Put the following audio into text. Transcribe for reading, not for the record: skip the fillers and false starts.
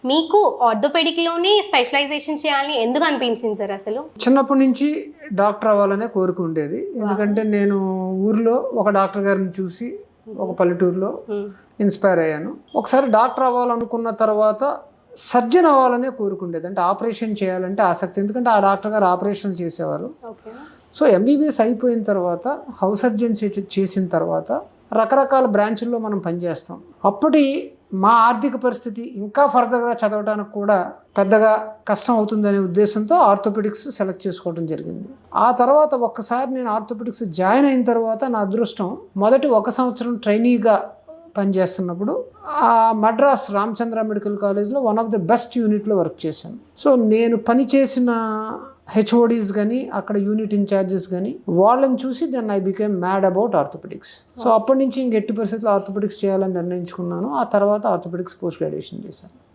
మీకు ఆర్థోపెడిక్లోనే స్పెషలైజేషన్ చేయాలని ఎందుకు అనిపించింది సార్ అసలు? చిన్నప్పటి నుంచి డాక్టర్ అవ్వాలనే కోరిక ఉండేది. ఎందుకంటే నేను ఊర్లో ఒక డాక్టర్ గారిని చూసి ఒక పల్లెటూరులో ఇన్స్పైర్ అయ్యాను. ఒకసారి డాక్టర్ అవ్వాలనుకున్న తర్వాత సర్జన్ అవ్వాలనే కోరుకుండేది. అంటే ఆపరేషన్ చేయాలంటే ఆసక్తి, ఎందుకంటే ఆ డాక్టర్ గారు ఆపరేషన్ చేసేవారు. సో ఎంబీబీఎస్ అయిపోయిన తర్వాత హౌస్ సర్జన్సీ చేసిన తర్వాత రకరకాల బ్రాంచుల్లో మనం పనిచేస్తాం. అప్పటి మా ఆర్థిక పరిస్థితి ఇంకా ఫర్దర్గా చదవడానికి కూడా పెద్దగా కష్టం అవుతుందనే ఉద్దేశంతో ఆర్థోపెడిక్స్ సెలెక్ట్ చేసుకోవడం జరిగింది. ఆ తర్వాత ఒక్కసారి నేను ఆర్థోపెడిక్స్ జాయిన్ అయిన తర్వాత నా అదృష్టం, మొదటి 1 సంవత్సరం ట్రైనీగా పనిచేస్తున్నప్పుడు ఆ మద్రాస్ రామచంద్ర మెడికల్ కాలేజ్లో వన్ ఆఫ్ ది బెస్ట్ యూనిట్లో వర్క్ చేశాను. సో నేను పనిచేసిన హెచ్ఓడీస్ కానీ అక్కడ యూనిట్ ఇన్ఛార్జెస్ కానీ వాళ్ళని చూసి then I became mad about orthopaedics. So అప్పటి నుంచి ఇంక ఎట్టి పరిస్థితుల్లో ఆర్థోపెడిక్స్ చేయాలని నిర్ణయించుకున్నాను. ఆ తర్వాత ఆర్థోపెడిక్స్ పోస్ట్ గ్రాడ్యుయేషన్ చేశాను.